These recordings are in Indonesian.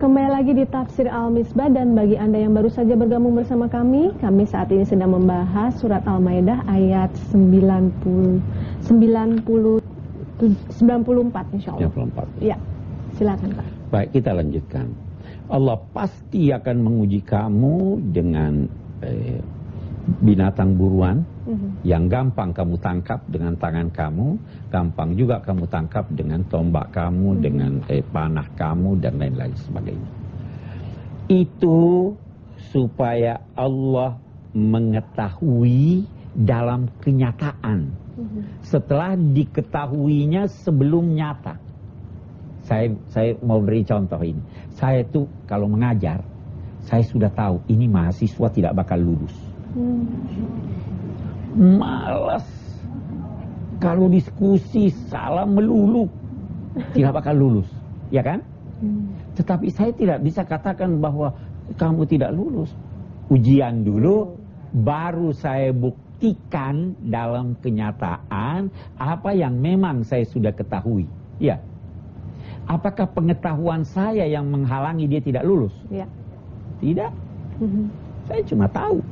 Kembali lagi di Tafsir Al-Misbah, dan bagi Anda yang baru saja bergabung bersama kami saat ini sedang membahas surat Al-Maidah ayat 94 insyaallah. 94. Ya, silakan Pak. Baik, kita lanjutkan. Allah pasti akan menguji kamu dengan binatang buruan yang gampang kamu tangkap dengan tangan kamu, gampang juga kamu tangkap dengan tombak kamu, dengan panah kamu dan lain-lain sebagainya. Itu supaya Allah mengetahui dalam kenyataan setelah diketahuinya sebelum nyata. Saya mau beri contoh ini. Saya tuh kalau mengajar, saya sudah tahu ini mahasiswa tidak bakal lulus. Malas. Kalau diskusi salah melulu, tidak bakal lulus, ya kan? Tetapi saya tidak bisa katakan bahwa kamu tidak lulus. Ujian dulu, baru saya buktikan dalam kenyataan apa yang memang saya sudah ketahui. Ya. Apakah pengetahuan saya yang menghalangi dia tidak lulus? Ya. Tidak. Saya cuma tahu.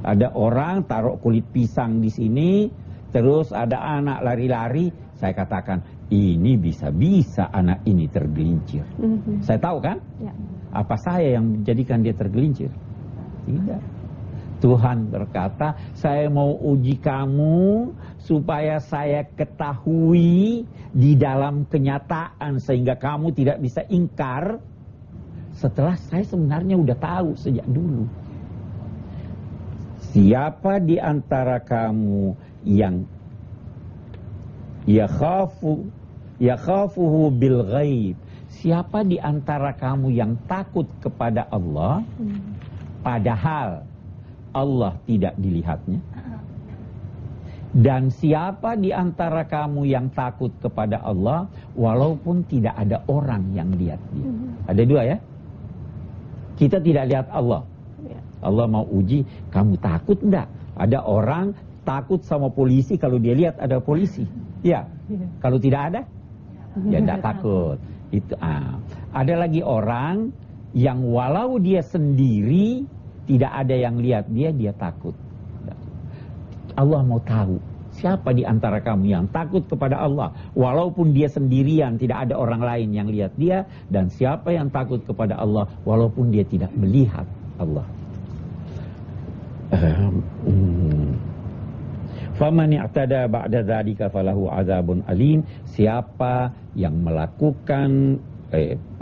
Ada orang taruh kulit pisang di sini, terus ada anak lari-lari. Saya katakan, ini bisa-bisa anak ini tergelincir. Saya tahu kan? Ya. Apa saya yang menjadikan dia tergelincir? Tidak. Tuhan berkata, saya mau uji kamu supaya saya ketahui di dalam kenyataan sehingga kamu tidak bisa ingkar setelah saya sebenarnya udah tahu sejak dulu. Siapa di antara kamu yang yakhafuhu bil ghaib? Siapa di antara kamu yang takut kepada Allah padahal Allah tidak dilihatnya? Dan siapa di antara kamu yang takut kepada Allah walaupun tidak ada orang yang lihat dia? Ada dua ya. Kita tidak lihat Allah. Allah mau uji, kamu takut enggak? Ada orang takut sama polisi kalau dia lihat ada polisi. Ya. Kalau tidak ada, ya enggak takut. Itu ada lagi orang yang walau dia sendiri tidak ada yang lihat dia takut. Allah mau tahu siapa di antara kamu yang takut kepada Allah walaupun dia sendirian, tidak ada orang lain yang lihat dia, dan siapa yang takut kepada Allah walaupun dia tidak melihat Allah. Faman i'tada ba'da dzalika falahu adzabun alim. Siapa yang melakukan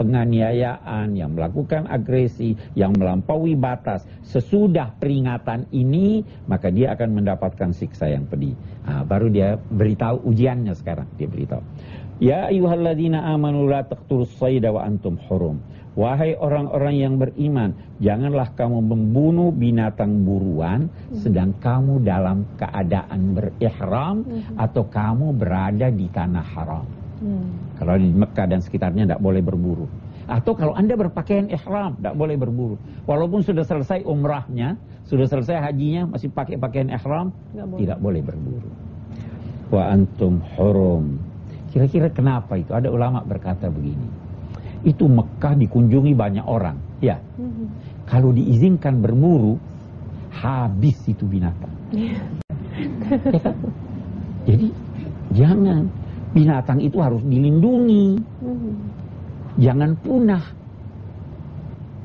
penganiayaan, yang melakukan agresi, yang melampaui batas sesudah peringatan ini, maka dia akan mendapatkan siksa yang pedih. Baru dia beritahu ujiannya sekarang. Dia beritahu, ya ayyuhalladzina amanu la taqtulus sayda wa antum hurum. Wahai orang-orang yang beriman, janganlah kamu membunuh binatang buruan sedang kamu dalam keadaan berihram atau kamu berada di tanah haram. Kalau di Mekah dan sekitarnya tidak boleh berburu. Atau kalau Anda berpakaian ihram, tidak boleh berburu. Walaupun sudah selesai umrahnya, sudah selesai hajinya, masih pakai pakaian ihram, tidak boleh berburu. Wa antum hurum. Kira-kira kenapa itu? Ada ulama berkata begini. Itu Mekah dikunjungi banyak orang. Ya. Kalau diizinkan berburu, habis itu binatang. Ya kan? Jadi jangan. Binatang itu harus dilindungi, jangan punah.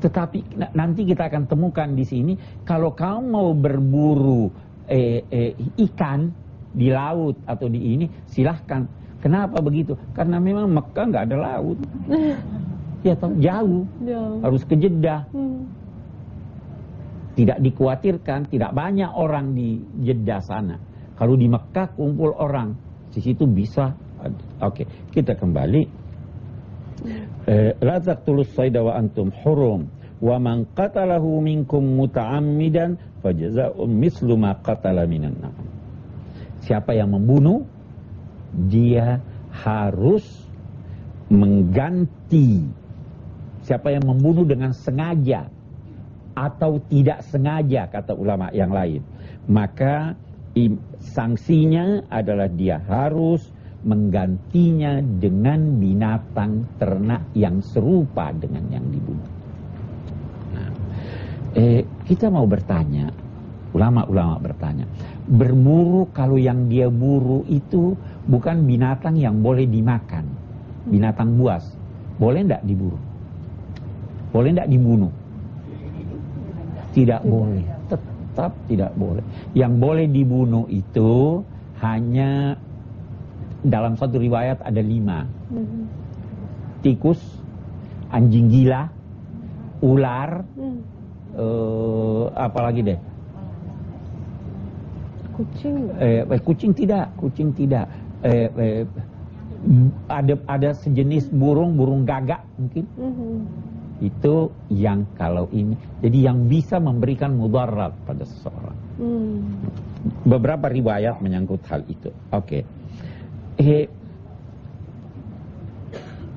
Tetapi nanti kita akan temukan di sini, kalau kamu mau berburu ikan di laut atau di ini, silahkan. Kenapa begitu? Karena memang Mekah nggak ada laut, ya jauh, harus ke Jeddah. Tidak dikhawatirkan, tidak banyak orang di Jeddah sana. Kalau di Mekah kumpul orang, di situ bisa. Oke, kita kembali. La taqtulus sayda wa antum hurum wa man qatalahu minkum muta'ammidan fajaza'un mislu ma qatala minan na'am. Siapa yang membunuh, dia harus mengganti. Siapa yang membunuh dengan sengaja atau tidak sengaja, kata ulama yang lain, maka sanksinya adalah dia harus menggantinya dengan binatang ternak yang serupa dengan yang dibunuh. Kita mau bertanya, ulama-ulama bertanya, berburu kalau yang dia buru itu bukan binatang yang boleh dimakan, binatang buas, boleh enggak diburu? Boleh enggak dibunuh? Tidak boleh, tetap tidak boleh. Yang boleh dibunuh itu hanya dalam satu riwayat ada 5. Tikus, anjing gila, ular, apalagi deh? Kucing. Kucing tidak. Ada sejenis burung gagak mungkin. Itu yang kalau ini, jadi yang bisa memberikan mudarat pada seseorang. Beberapa riwayat menyangkut hal itu. Oke.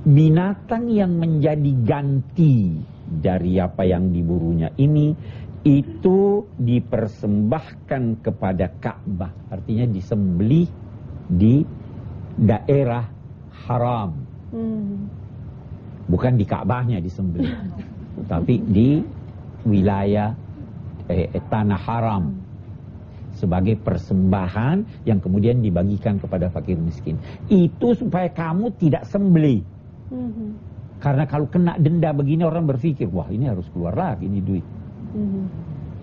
Binatang yang menjadi ganti dari apa yang diburunya ini, itu dipersembahkan kepada Ka'bah, artinya disembelih di daerah haram. Bukan di Ka'bahnya disembelih, tapi di wilayah tanah haram, sebagai persembahan yang kemudian dibagikan kepada fakir miskin. Itu supaya kamu tidak sembelih. Karena kalau kena denda begini orang berpikir, wah ini harus keluar lagi ini duit.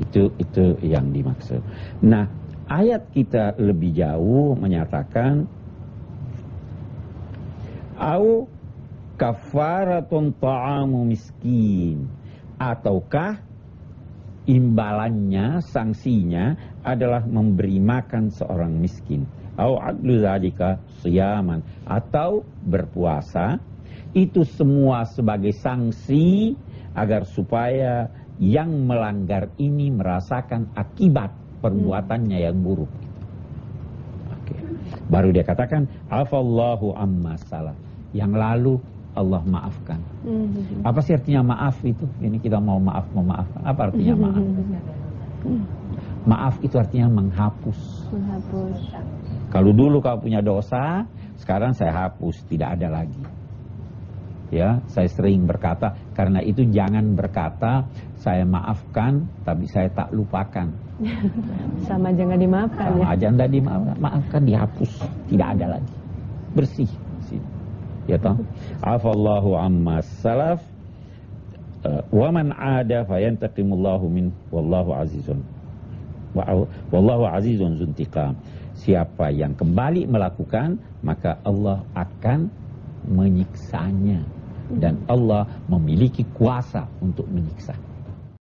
Itu yang dimaksud. Nah, ayat kita lebih jauh menyatakan au kafaratun ta'amu miskin, ataukah imbalannya, sanksinya adalah memberi makan seorang miskin. Au adlu zalika siyaman, atau berpuasa. Itu semua sebagai sanksi agar supaya yang melanggar ini merasakan akibat perbuatannya yang buruk. Oke. Baru dia katakan afallahu amma salaf, yang lalu Allah maafkan. Apa sih artinya maaf itu? Ini kita mau memaafkan. Apa artinya maaf? Maaf itu artinya menghapus. Kalau dulu kau punya dosa, sekarang saya hapus, tidak ada lagi. Ya, saya sering berkata, karena itu jangan berkata saya maafkan tapi saya tak lupakan. Sama aja nggak dimaafkan. Sama aja nggak dimaafkan, dihapus, tidak ada lagi, bersih. Ya toh, afallahu amma salaf wa man ada fayantaqimullahu min wallahu azizun wallahu azizun zuntiqam. Siapa yang kembali melakukan, maka Allah akan menyiksanya, dan Allah memiliki kuasa untuk menyiksa.